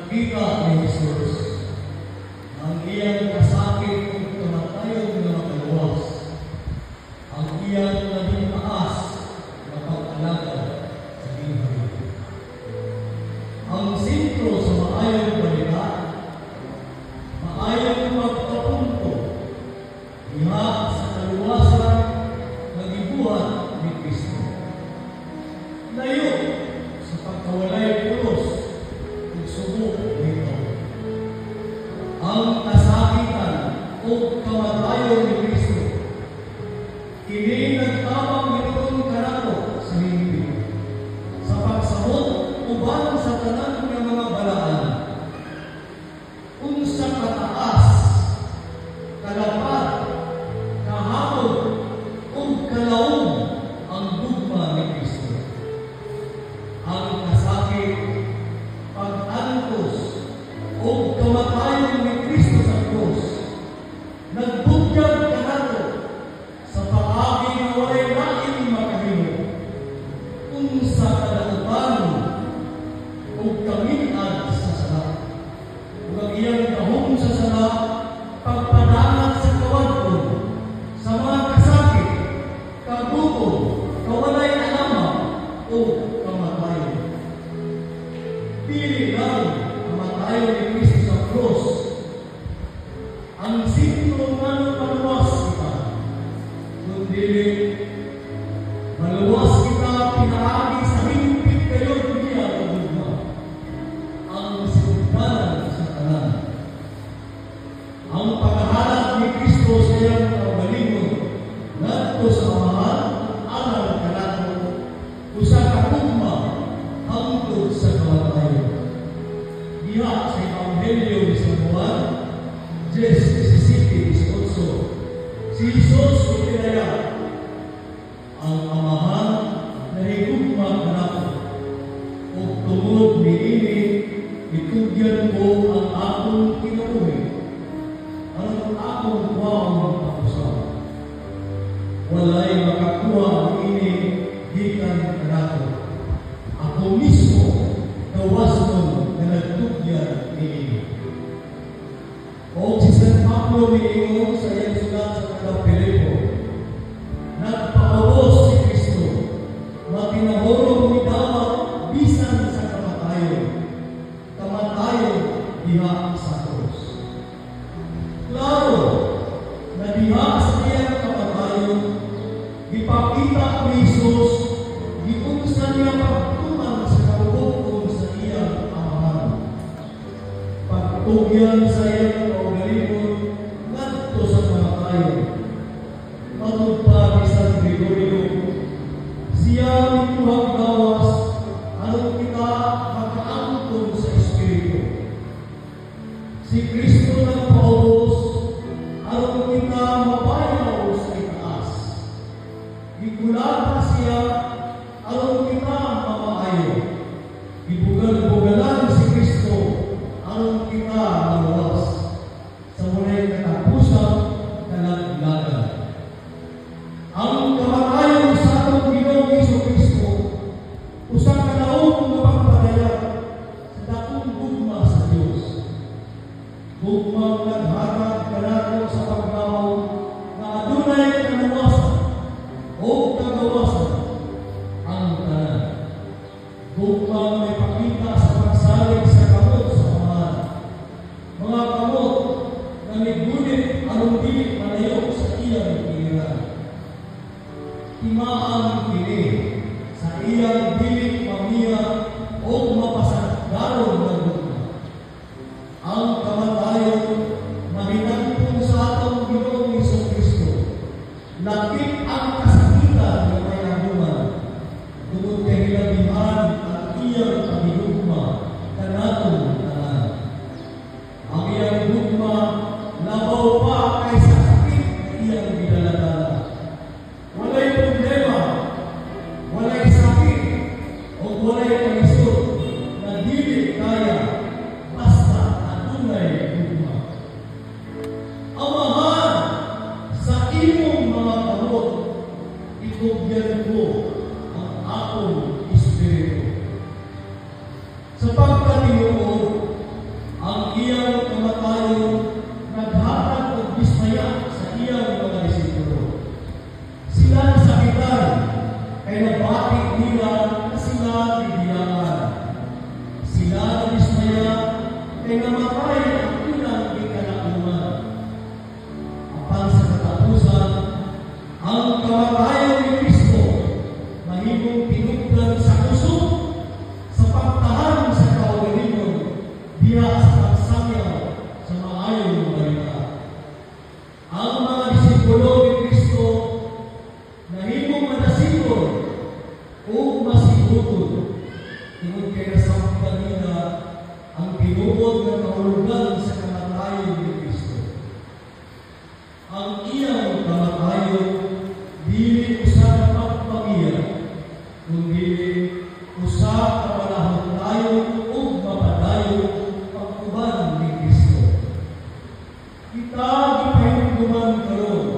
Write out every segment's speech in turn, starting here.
nakita ni Jesus ang iyang kasakit kung tumatayong na makaluwas, ang iyang naging taas na pag-alaga sa buhay. Ang sentro sa maayong balita, maayong magpapunto diha sa kaluwasan na gibuhat ni Kristo. Layo sa pagkawalay pulos ug subok nito. Ang kasakitan o kamatayon ni Kristo, kini nagtabang nitong kanato sa hindi sa pagsamot uban sa tanan ng mga balaan. Unsa kataas, kalapad, kahapon, o kalaong ang dugma ni Kristo. Ang kasakit, pag-antos, o kamatayon ni Kristo sa krus, nagbugyag kanato sa paagi na walay naing makahimo. Unsa kadautan o kaminad sa sala. Ug ang iyang gahom sa sala, pagpadanan sa kawadlon, sa mga kasakit, kagutom, kawalay alamang, o kamatayon. Dili lang kamatayon ni Kristo sa krus ang sentro ng maluwas kita, kundi maluwas kita pinaagi sa himpit kayo niya o dugma, ang sugdanan sa tanan. Ang paghahanap ni Kristo sa iyang kaugalingon ngadto sa amahan alang kanato usa ka tugma hangtod sa kamatayon. Diha sa Ebanghelyo ni San Juan 10:17-18, si Jesus itinaya, ang amahan na higugma kanato ug tungod niini itugyan ko ang akong kinabuhi, ang akong kuwaon pakusa. Walay makakuha niini gikan kanato. Ako mismo gawas mo na nagtugyan niini. O si San Pablo niingon sa iyang sulat sa Taga-Filipo, nagpaabot si Kristo, matinahorong ni dawat bisan sa kamatayon diha sa krus. Klaro na diha sa iyang kamatayon, ipakita ni Jesus giunsa niya pagtuman sa kabubuton sa iyang amahan. Pagtugyan sa iyang kaugalingon ngadto sa kamatayon. Matud pa ni San Gregorio, siya mituhang gawas aron kita makaangkon sa Espiritu. Si Kristo nagpaubos aron kita mabayaw sa itaas. Gigulata siya aron kita mamaayo. Gibugal-bugalan si Kristo aron kita maluwas sa walay katapusan kanaglagan. Ang kamatayon sa atong Ginoong Jesucristo usa ka daog nga pagpadayag sa dakong gugma sa Dios. Gugmang naghatag kanato sa paglaom na adunay kaluwasan o kagawasan ang tanan. Gugmang may pakita sa pagsalig sa kamot sa amahan. Mga kamot na nigulit aron dili malayo sa iyang pilihan. Timaan kini sa iyang dili pamiya o mapasadaron ng gugma. Ang kamatayon mahinagpon sa atong Ginoong Jesucristo, lakip ang kasakitan ng kayabuman, tungod kay hilabihan at iyang pagigugma kanatong tanan. Ang iyang gugma labaw pa kaysa sakit iyang gidaladala. Walay problema, walay sakit, o walay palisod na dili kaya basta adunay gugma. Amahan sa imong mga kamot, itugyan ko ang akong Espiritu. Sa pagkatinuod, kamatayon ni Kristo mahimong tinubdan sa kusog sa pagtahan sa kaugalingon diha sa pagsayaw sa maayong nga balita. Ang mga disipulo ni Kristo nahimong madasingon o masiguton tungod kay nasabtan nila ang tinuod nga kahulugan sa kamatayon ni Kristo. Ang iyang kamatayon dili usa ka pagpamilya, kundi usa ka panahon ug mapadayon pag-uban ni Kristo. Kita gipahigduman karon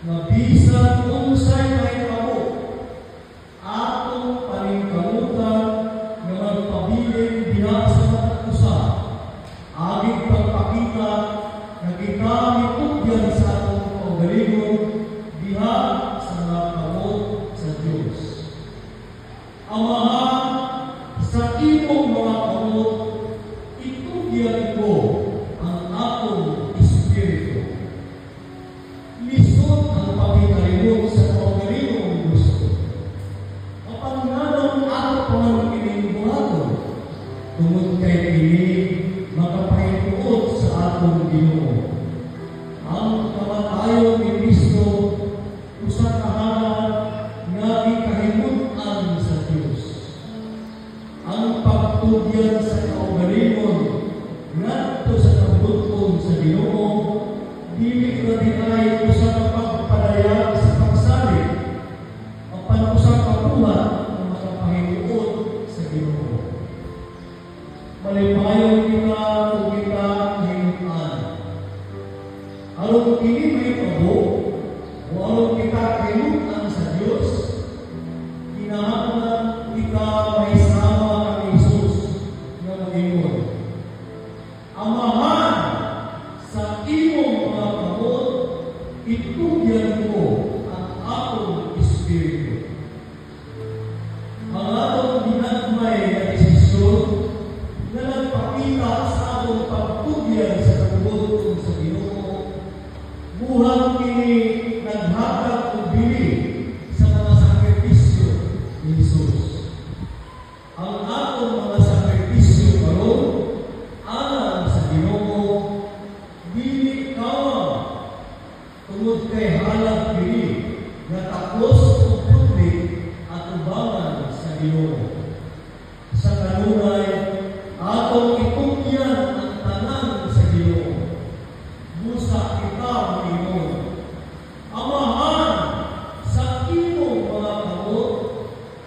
nga bisan unsay mahitabo atong paningkamutan nga magpabilin diha sa matag usa, aging pagpakita nga kita mitugyan sa atong kaugalingon diha sa mga kamot sa Dios. Amahan, sa imong mga kamot, itugyan ko ang akong espiritu. Lisod ang pagkikalimot sa kaugalingon gusto. Mapanganong ato paman kining buhaton, tungod kay kini makapahituot sa atong Ginoo. Ang kamatayon ni Kristo usa ka halad nga gikahimut-an sa Dios. Ang pagtugyan sa kaugalingon ngadto sa kabuton sa Ginoo dili ra dinay usa ka pagpadayag sa pagsalig apan usa ka buhat nga makapahituot sa Ginoo. Malipayon kita o kita himut-an. Aron kini may tabo, o aron kita kainutan sa Dios, kinahanglan kita may sama kang Jesus nga mag-ingon. Amahan, sa imong mga kamot, itugyan ko ang akong espiritu. Ang atong ginagmay na desisyon na nagpakita sa atong pagtugyan sa kabuton sa Ginoo, buhat kini naghatag og bili sa mga sakripisyo ni Jesus. Ang atong mga sakripisyo karon alang sa Ginoo dili kawang tungod kay halag bili nga takos ug publik at ubangan sa Ginoo. Sa kanunay atong itugyan ang tanan sa Ginoo. Busa kita mag-ingon. Amahan, sa imong mga kamot,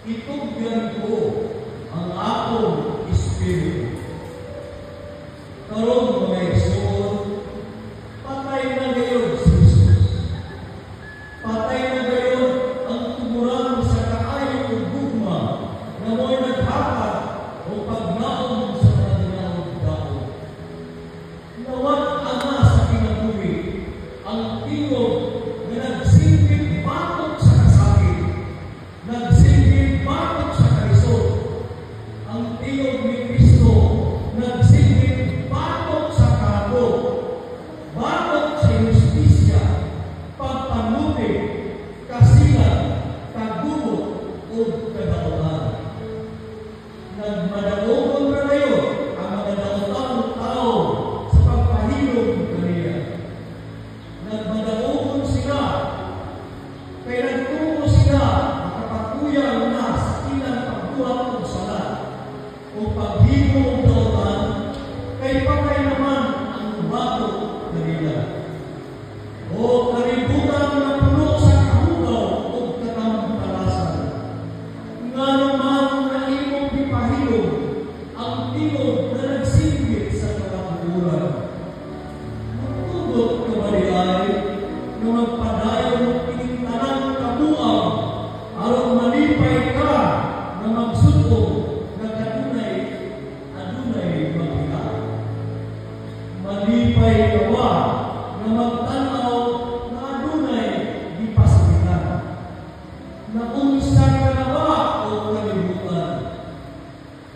itugyan ko ang akong espiritu. Karon mga igsoon, patay na gayon si Jesus. Patay na gayon ang tumuran sa kaayo ug gugma na mo'y naghatag o pagnaon sa mga dinaon-daon. Nawat ana sa kinabuhi ang tingog na nagsilbing batok sa kasakit, nagsilbing batok sa karisod. Ang tingog ni Kristo nagsilbing batok sa kahapon, batok sa justisya, pagpanuti, kasilan, kagubot, o kadauhan. Nagmadaogon na ngayon ang mga daotang tao sa pagpahilom kanila. Nagmadaogon sila, kaya nagtungo sila nakapagkuyang na sa ilang pagbuhat o sala o paghimo o daotan, kay patay naman ang batok kanila. O kalibutan na puno sa kahugaw o katamtalasan. Nga naman na imong ipahilom ang tingog na nagsilbit sa katapuran. Magtugot ka baliay na magpadayon ining tanang kabuang aron malipay ka na magsugod na adunay magika. Malipay kawa na magtanaw na adunay gipasakitan. Na unsa ka na ba o kalibutan?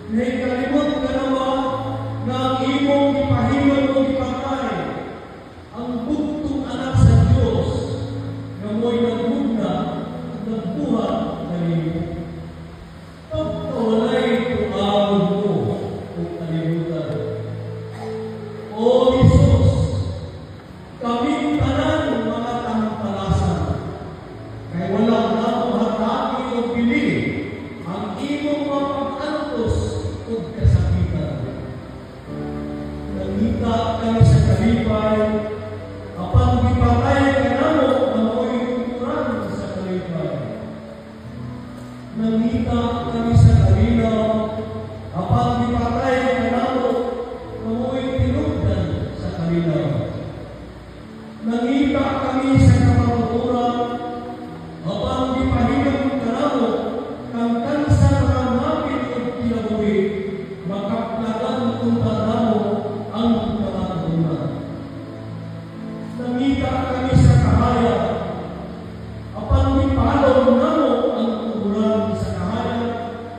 Nahikalimot ka na ba na ang imong ipahilom o ipatay ang bugtong anak sa Diyos na mo nangita kami sa kapaturan, apan di pahilang kanamo, kang kansa na namin ang kinabuhi, makaplagan kunta namo ang kapaturan. Nangita kami sa kahaya, apan di palaw namo ang tuguran sa kahaya,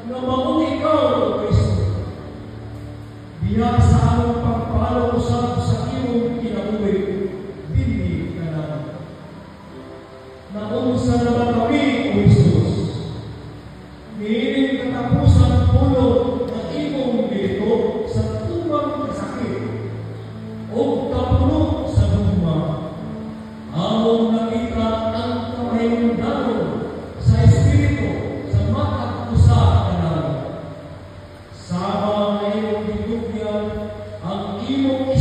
na maong ikaw, O Kristo. Biya sa among pagpalaw usab sa imong kinabuhi, bindi ka naman. Naunsa naman kami, O Jesus. Niining katapusan pulong ng imong dito sa tumang kasakit o kapuno sa luma. Among nakita ang kamahimdanon sa Espiritu sa matag-usa ka naman. Sama na iyong ditugyan ang imong